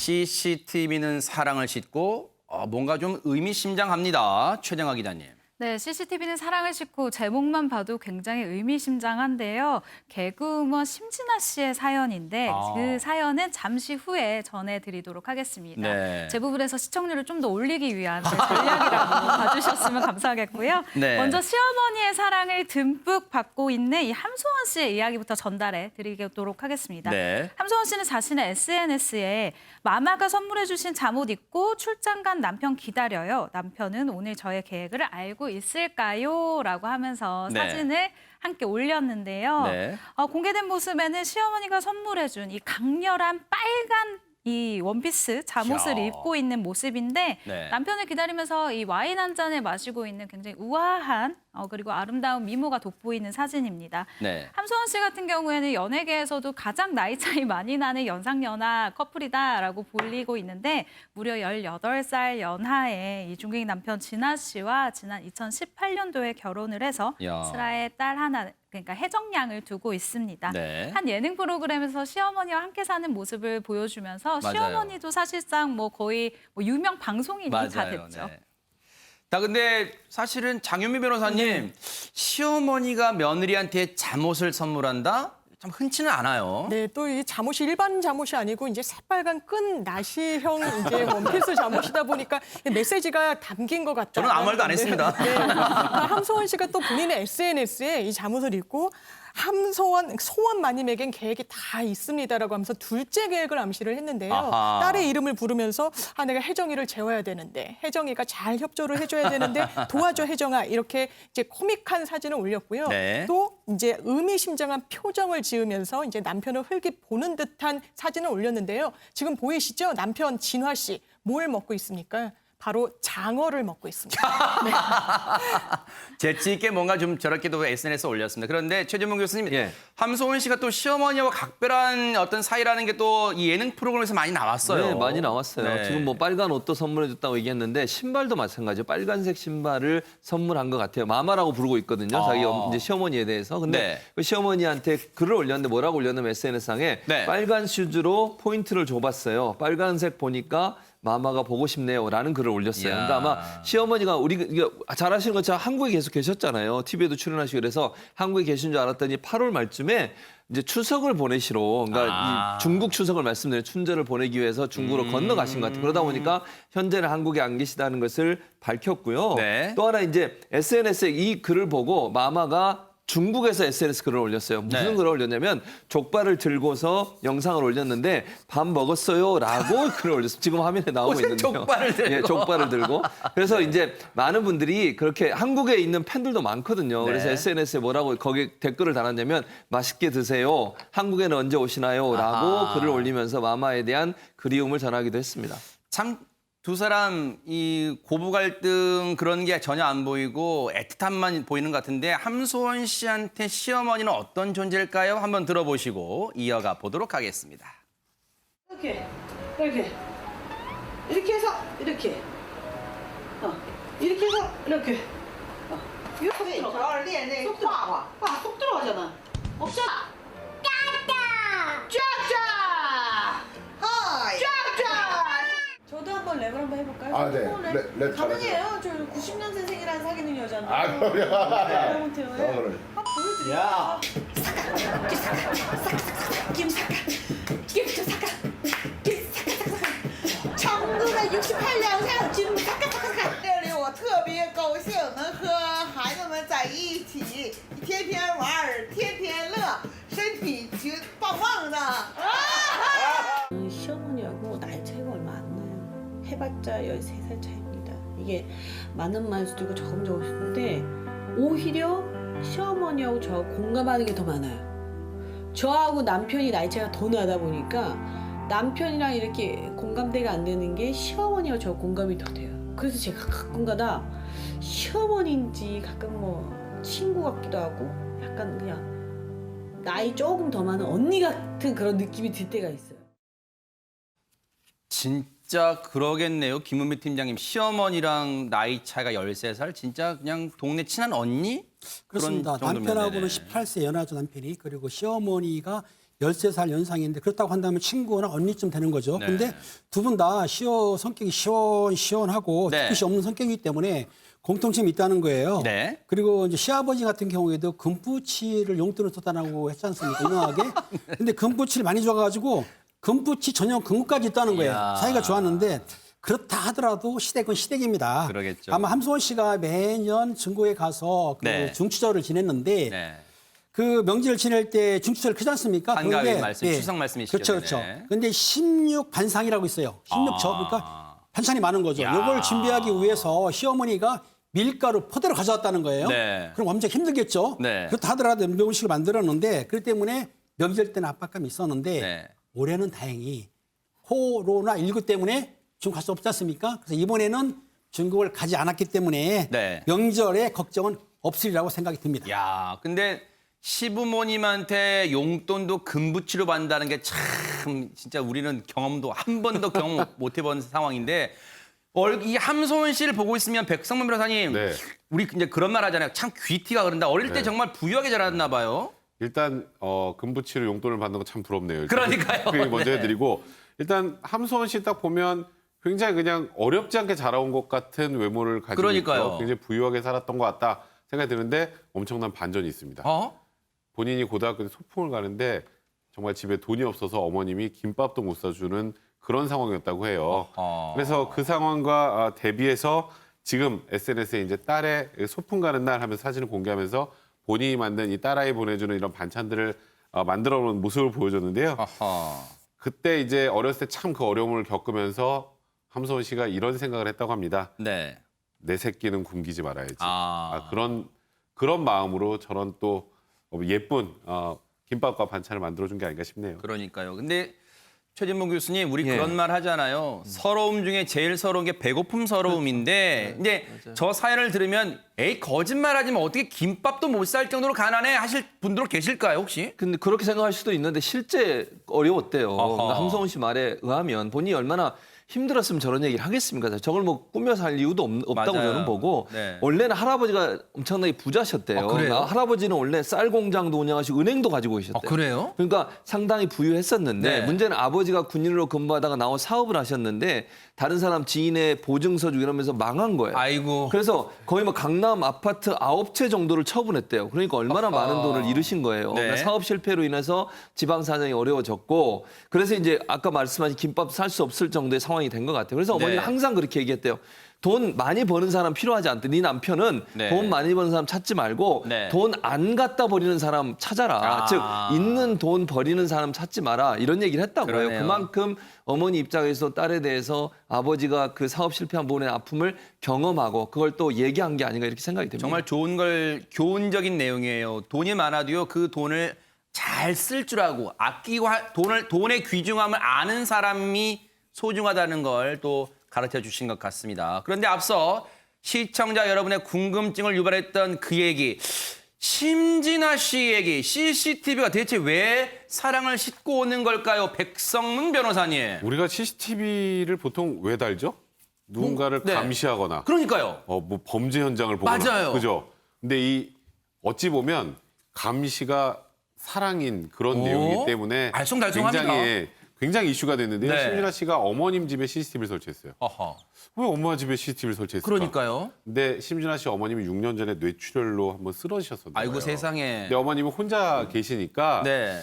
CCTV는 사랑을 싣고 뭔가 좀 의미심장합니다. 최정아 기자님. 네, CCTV는 사랑을 싣고 제목만 봐도 굉장히 의미심장한데요. 개그우먼 심진아 씨의 사연인데 그 사연은 잠시 후에 전해드리도록 하겠습니다. 네. 제 부분에서 시청률을 좀 더 올리기 위한 제 전략이라고 봐주셨으면 감사하겠고요. 네. 먼저 시어머니의 사랑을 듬뿍 받고 있는 이 함소원 씨의 이야기부터 전달해 드리도록 하겠습니다. 네. 함소원 씨는 자신의 SNS에 마마가 선물해 주신 잠옷 입고 출장 간 남편 기다려요. 남편은 오늘 저의 계획을 알고 있을까요? 라고 하면서 네. 사진을 함께 올렸는데요. 네. 공개된 모습에는 시어머니가 선물해준 이 강렬한 빨간 이 원피스 잠옷을 이야. 입고 있는 모습인데 네. 남편을 기다리면서 이 와인 한 잔을 마시고 있는 굉장히 우아한 그리고 아름다운 미모가 돋보이는 사진입니다. 네. 함소원 씨 같은 경우에는 연예계에서도 가장 나이 차이 많이 나는 연상연하 커플이다라고 불리고 있는데 무려 18살 연하의 이 중국인 남편 진아 씨와 지난 2018년도에 결혼을 해서 이야. 슬아의 딸 하나, 그러니까 혜정양을 두고 있습니다. 네. 한 예능 프로그램에서 시어머니와 함께 사는 모습을 보여주면서 맞아요. 시어머니도 사실상 거의 유명 방송인이 다 맞아요. 됐죠. 네. 자, 근데 사실은 장윤미 변호사님, 시어머니가 며느리한테 잠옷을 선물한다? 참 흔치는 않아요. 네, 또 이 잠옷이 일반 잠옷이 아니고 이제 새빨간 끈 나시형 이제 원피스 잠옷이다 보니까 메시지가 담긴 것 같다. 저는 아무 말도 안 했습니다. 네. 함소원 씨가 또 본인의 SNS에 이 잠옷을 입고 소원 마님에겐 계획이 다 있습니다라고 하면서 둘째 계획을 암시를 했는데요. 아하. 딸의 이름을 부르면서 내가 혜정이를 재워야 되는데 혜정이가 잘 협조를 해줘야 되는데 도와줘 혜정아 이렇게 이제 코믹한 사진을 올렸고요. 네. 또 이제 의미심장한 표정을 지으면서 이제 남편을 흘기 보는 듯한 사진을 올렸는데요. 지금 보이시죠? 남편 진화 씨 뭘 먹고 있습니까? 바로 장어를 먹고 있습니다. 재치 있게 뭔가 좀 저렇게도 SNS에 올렸습니다. 그런데 최재문 교수님, 예. 함소원 씨가 또 시어머니와 각별한 어떤 사이라는 게 또 이 예능 프로그램에서 많이 나왔어요. 네, 많이 나왔어요. 네. 지금 뭐 빨간 옷도 선물해줬다고 얘기했는데 신발도 마찬가지예요. 빨간색 신발을 선물한 것 같아요. 마마라고 부르고 있거든요. 아. 자기 이제 시어머니에 대해서. 근데 네. 그 시어머니한테 글을 올렸는데 뭐라고 올렸냐면 SNS상에 네. 빨간 슈즈로 포인트를 줘봤어요. 빨간색 보니까 마마가 보고 싶네요라는 글을 올렸어요. 이야. 그러니까 아마 시어머니가 이게 잘 아시는 것처럼 한국에 계속 계셨잖아요. TV에도 출연하시고 그래서 한국에 계신 줄 알았더니 8월 말쯤에 이제 추석을 보내시러 그러니까 이 중국 추석을 말씀드린 춘절을 보내기 위해서 중국으로 건너가신 것 같아요. 그러다 보니까 현재는 한국에 안 계시다는 것을 밝혔고요. 네. 또 하나 이제 SNS에 이 글을 보고 마마가 중국에서 SNS 글을 올렸어요. 무슨 네. 글을 올렸냐면 족발을 들고서 영상을 올렸는데 밥 먹었어요라고 글을 올렸어요. 지금 화면에 나오고 무슨 있는데요. 족발을 들고. 예, 족발을 들고. 그래서 이제 많은 분들이 그렇게 한국에 있는 팬들도 많거든요. 그래서 네. SNS에 뭐라고 거기 댓글을 달았냐면 맛있게 드세요. 한국에는 언제 오시나요?라고 아하. 글을 올리면서 마마에 대한 그리움을 전하기도 했습니다. 참 두 사람 이 고부 갈등 그런 게 전혀 안 보이고 애틋함만 보이는 것 같은데 함소원 씨한테 시어머니는 어떤 존재일까요? 한번 들어보시고 이어가 보도록 하겠습니다. 이렇게 이렇게 해서 이렇게 이렇게 해서 이렇게 이거 속 들어가. 主要是练这个画画。 쏙 들어가잖아. 없잖아. 짜짜.嗨， 짜짜. 저도 한번 랩을 한번 해볼까요? 아, 네. 어, 랩 가능해요. 저 90년생이랑 사귀는 여자인데. 아, 그래요? 너무 못해요. 그래. 한번 보여드릴게요. 김사카, 김사카, 김사카, 1968년 지금 사카사카사카. 这里我特别高兴，能和孩子们在一起，天天玩儿，天天乐，身体挺棒棒的。 시어머니하고 나이 차이가 얼마 안 나요. 해봤자 13살 차이입니다. 이게 많은 말 수도 있고 적은 적을 수도 있는데 오히려 시어머니하고 저 공감하는 게 더 많아요. 저하고 남편이 나이 차이가 더 나다 보니까 남편이랑 이렇게 공감대가 안 되는 게 시어머니와 저 공감이 더 돼요. 그래서 제가 가끔가다 시어머니인지 가끔 친구 같기도 하고 약간 그냥 나이 조금 더 많은 언니 같은 그런 느낌이 들 때가 있어요. 진짜 그러겠네요. 김은미 팀장님. 시어머니랑 나이 차이가 13살? 진짜 그냥 동네 친한 언니? 그렇습니다. 그런 정도면, 남편하고는 네네. 18세 연하죠, 남편이. 그리고 시어머니가 13살 연상인데 그렇다고 한다면 친구나 언니쯤 되는 거죠. 네. 근데 두 분 다 성격이 시원하고 네. 뒤끝이 없는 성격이기 때문에 공통점이 있다는 거예요. 네. 그리고 이제 시아버지 같은 경우에도 금부치를 용돈을 썼다고 했지 않습니까? 유명하게. 근데 금부치를 많이 줘가지고 금부치 전용 금고까지 있다는 거예요. 이야. 사이가 좋았는데 그렇다 하더라도 시댁은 시댁입니다. 그러겠죠. 아마 함소원 씨가 매년 증거에 가서 그 네. 중추절을 지냈는데 네. 그 명절 지낼 때 중추절 크지 않습니까? 한가위 그런데, 말씀, 추석 말씀이시죠? 그렇죠, 그렇죠. 네. 근데 16 반상이라고 있어요. 16저 그러니까 반찬이 많은 거죠. 야. 이걸 준비하기 위해서 시어머니가 밀가루 포대로 가져왔다는 거예요. 네. 그럼 엄청 힘들겠죠. 네. 그렇다 하더라도 음식을 만들었는데 그렇기 때문에 명절 때는 압박감이 있었는데 네. 올해는 다행히 코로나19 때문에 중국 갈 수 없지 않습니까? 그래서 이번에는 중국을 가지 않았기 때문에 네. 명절에 걱정은 없으리라고 생각이 듭니다. 야, 근데 시부모님한테 용돈도 금부치로 받는다는 게 참 진짜 우리는 경험도 한 번도 경험 못 해본 상황인데 이 함소은 씨를 보고 있으면 백성문 변호사님 네. 우리 이제 그런 말 하잖아요. 참 귀티가 그런다. 어릴 때 네. 정말 부유하게 자랐나 봐요. 일단 금부치로 용돈을 받는 거 참 부럽네요. 그러니까요. 그게 먼저 네. 해드리고 일단 함소원 씨 딱 보면 굉장히 그냥 어렵지 않게 자라온 것 같은 외모를 가지고 그러니까요. 있고 굉장히 부유하게 살았던 것 같다 생각이 드는데 엄청난 반전이 있습니다. 본인이 고등학교 때 소풍을 가는데 정말 집에 돈이 없어서 어머님이 김밥도 못 사주는 그런 상황이었다고 해요. 그래서 그 상황과 대비해서 지금 SNS에 이제 딸의 소풍 가는 날 하면서 사진을 공개하면서 본인이 만든 이 딸아이 보내주는 이런 반찬들을 만들어 놓은 모습을 보여줬는데요. 그때 이제 어렸을 때 참 그 어려움을 겪으면서 함소원 씨가 이런 생각을 했다고 합니다. 네. 내 새끼는 굶기지 말아야지. 아. 그런 마음으로 저런 또 예쁜 김밥과 반찬을 만들어준 게 아닌가 싶네요. 그러니까요. 근데 최진봉 교수님, 우리 예. 그런 말 하잖아요. 서러움 중에 제일 서러운 게 배고픔 서러움인데, 근데 저 사연을 들으면, 에이, 거짓말하지 마. 어떻게 김밥도 못 살 정도로 가난해 하실 분들 계실까요, 혹시? 근데 그렇게 생각할 수도 있는데 실제 어려웠대요. 어허. 그러니까 함성훈 씨 말에 의하면 본인이 얼마나 힘들었으면 저런 얘기를 하겠습니까? 저걸 뭐 꾸며서 할 이유도 없다고 맞아요. 저는 보고 네. 원래는 할아버지가 엄청나게 부자셨대요. 그래요? 그러니까 할아버지는 원래 쌀 공장도 운영하시고 은행도 가지고 계셨대요. 그래요? 그러니까 상당히 부유했었는데 네. 문제는 아버지가 군인으로 근무하다가 나와 사업을 하셨는데 다른 사람 지인의 보증서 주고 이러면서 망한 거예요. 아이고. 그래서 거의 뭐 강남 아파트 9채 정도를 처분했대요. 그러니까 얼마나 많은 돈을 잃으신 거예요. 네. 그러니까 사업 실패로 인해서 지방 사정이 어려워졌고 그래서 이제 아까 말씀하신 김밥 살 수 없을 정도의 상황이 된 것 같아요. 그래서 어머니는 네. 항상 그렇게 얘기했대요. 돈 많이 버는 사람 필요하지 않대. 네 남편은 네. 돈 많이 버는 사람 찾지 말고 네. 돈 안 갖다 버리는 사람 찾아라. 아. 즉 있는 돈 버리는 사람 찾지 마라. 이런 얘기를 했다고요. 그러네요. 그만큼 어머니 입장에서 딸에 대해서 아버지가 그 사업 실패한 부분의 아픔을 경험하고 그걸 또 얘기한 게 아닌가 이렇게 생각이 됩니다. 정말 좋은 걸 교훈적인 내용이에요. 돈이 많아도요 그 돈을 잘 쓸 줄 알고 아끼고 돈의 귀중함을 아는 사람이 소중하다는 걸 또 가르쳐 주신 것 같습니다. 그런데 앞서 시청자 여러분의 궁금증을 유발했던 그 얘기, 심진아 씨 얘기, CCTV가 대체 왜 사랑을 싣고 오는 걸까요? 백성문 변호사님. 우리가 CCTV를 보통 왜 달죠? 누군가를 네. 감시하거나 그러니까요. 뭐 범죄 현장을 보거나 맞아요. 그죠? 근데 이 어찌 보면 감시가 사랑인 그런 내용이기 때문에 알쏭달쏭합니다. 굉장히 이슈가 됐는데요. 네. 심진아 씨가 어머님 집에 CCTV를 설치했어요. 어허. 왜 엄마 집에 CCTV를 설치했을까? 그러니까요. 근데 심진아 씨 어머님이 6년 전에 뇌출혈로 한번 쓰러지셨었는데 아이고 세상에. 근데 어머님은 혼자 계시니까 네.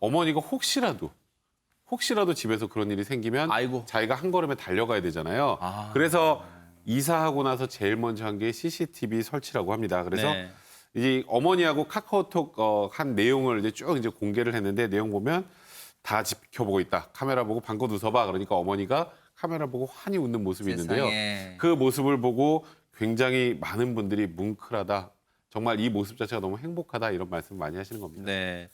어머니가 혹시라도 집에서 그런 일이 생기면 아이고. 자기가 한 걸음에 달려가야 되잖아요. 아. 그래서 이사하고 나서 제일 먼저 한 게 CCTV 설치라고 합니다. 그래서 네. 이 어머니하고 카카오톡 한 내용을 이제 쭉 이제 공개를 했는데 내용 보면 다 지켜보고 있다. 카메라 보고 방긋 웃어봐. 그러니까 어머니가 카메라 보고 환히 웃는 모습이 있는데요. 세상에. 그 모습을 보고 굉장히 많은 분들이 뭉클하다. 정말 이 모습 자체가 너무 행복하다. 이런 말씀 많이 하시는 겁니다. 네.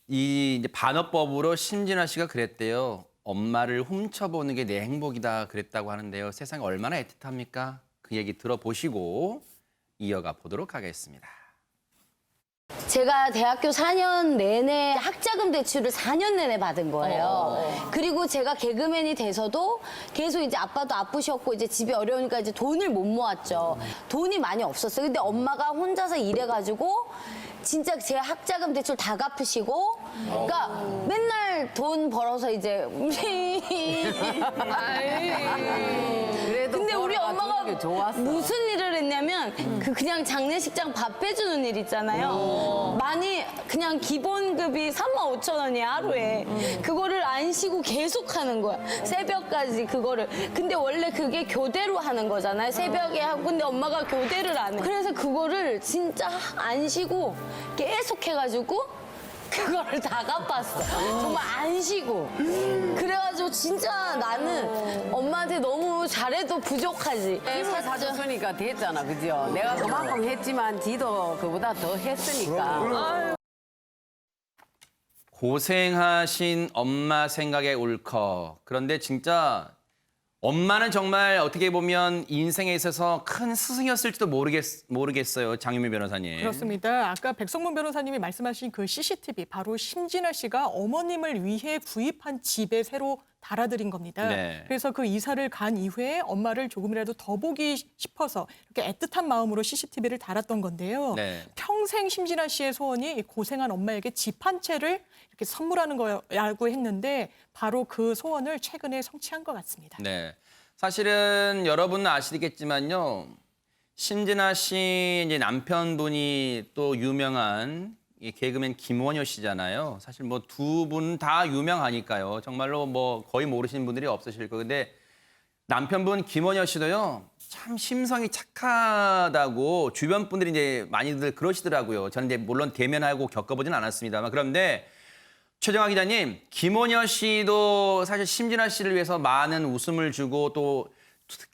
이 이제 반어법으로 심진아 씨가 그랬대요. 엄마를 훔쳐보는 게 내 행복이다 그랬다고 하는데요. 세상에 얼마나 애틋합니까? 그 얘기 들어보시고 이어가 보도록 하겠습니다. 제가 대학교 4년 내내 학자금 대출을 4년 내내 받은 거예요. 그리고 제가 개그맨이 돼서도 계속 이제 아빠도 아프셨고 이제 집이 어려우니까 이제 돈을 못 모았죠. 돈이 많이 없었어요. 근데 엄마가 혼자서 일해가지고 진짜 제 학자금 대출 다 갚으시고, 그러니까 맨날 돈 벌어서 이제. 근데 우리 엄마가 무슨 일을 했냐면 그냥 장례식장 밥 해주는 일 있잖아요. 많이 그냥 기본급이 35,000원이에요 하루에. 그거를 안 쉬고 계속 하는 거야. 새벽까지 그거를. 근데 원래 그게 교대로 하는 거잖아요. 새벽에 하고. 근데 엄마가 교대를 안 해. 그래서 그거를 진짜 안 쉬고 계속 해가지고 그거를 다 갚았어. 정말 안 쉬고. 그래가지고 진짜 나는 엄마한테 너무 잘해도 부족하지. 힘을 사줬으니까 됐잖아, 그죠? 내가 그만큼 했지만 지도 그보다 더 했으니까. 고생하신 엄마 생각에 울컥. 그런데 진짜 엄마는 정말 어떻게 보면 인생에 있어서 큰 스승이었을지도 모르겠어요. 장유미 변호사님. 그렇습니다. 아까 백성문 변호사님이 말씀하신 그 CCTV 바로 심진아 씨가 어머님을 위해 구입한 집에 새로 달아드린 겁니다. 네. 그래서 그 이사를 간 이후에 엄마를 조금이라도 더 보기 싶어서 이렇게 애틋한 마음으로 CCTV를 달았던 건데요. 네. 평생 심진아 씨의 소원이 이 고생한 엄마에게 집 한 채를 이렇게 선물하는 거라고 했는데 바로 그 소원을 최근에 성취한 것 같습니다. 네. 사실은 여러분은 아시겠지만요. 심진아 씨 이제 남편분이 또 유명한 이 개그맨 김원효 씨잖아요. 사실 뭐 두 분 다 유명하니까요. 정말로 뭐 거의 모르시는 분들이 없으실 거예요. 근데 남편분 김원효 씨도요. 참 심성이 착하다고 주변 분들이 이제 많이들 그러시더라고요. 저는 이제 물론 대면하고 겪어보진 않았습니다만. 그런데 최정아 기자님, 김원효 씨도 사실 심진아 씨를 위해서 많은 웃음을 주고 또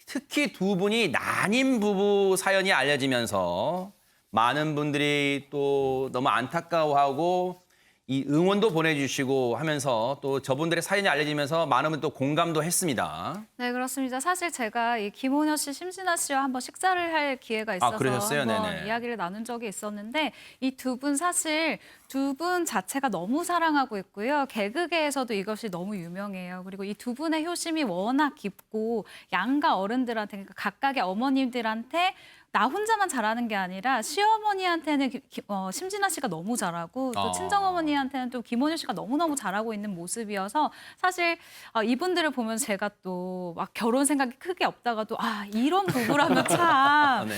특히 두 분이 난임 부부 사연이 알려지면서 많은 분들이 또 너무 안타까워하고 이 응원도 보내주시고 하면서 또 저분들의 사연이 알려지면서 많은 분들 또 공감도 했습니다. 네, 그렇습니다. 사실 제가 이 김원효 씨, 심진아 씨와 한번 식사를 할 기회가 있어서 그러셨어요? 한번 네네. 이야기를 나눈 적이 있었는데 이 두 분 사실 두 분 자체가 너무 사랑하고 있고요. 개그계에서도 이것이 너무 유명해요. 그리고 이 두 분의 효심이 워낙 깊고 양가 어른들한테 그러니까 각각의 어머님들한테 나 혼자만 잘하는 게 아니라 시어머니한테는 심진아 씨가 너무 잘하고 또 친정어머니한테는 또 김원효 씨가 너무너무 잘하고 있는 모습이어서 사실 이분들을 보면 제가 또 막 결혼 생각이 크게 없다가도 이런 부부라면 참 네.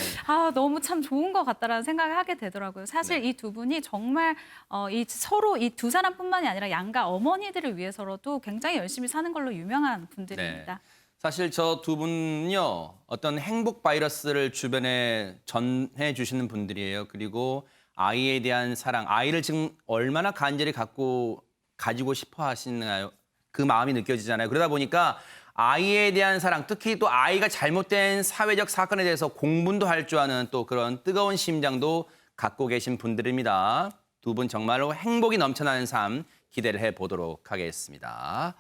너무 참 좋은 것 같다라는 생각을 하게 되더라고요. 사실 이 두 분이 정말 서로 이 두 사람뿐만이 아니라 양가 어머니들을 위해서라도 굉장히 열심히 사는 걸로 유명한 분들입니다. 네. 사실 저 두 분요 어떤 행복 바이러스를 주변에 전해 주시는 분들이에요. 그리고 아이에 대한 사랑, 아이를 지금 얼마나 간절히 가지고 싶어 하시나요? 그 마음이 느껴지잖아요. 그러다 보니까 아이에 대한 사랑, 특히 또 아이가 잘못된 사회적 사건에 대해서 공분도 할 줄 아는 또 그런 뜨거운 심장도 갖고 계신 분들입니다. 두 분 정말로 행복이 넘쳐나는 삶 기대를 해보도록 하겠습니다.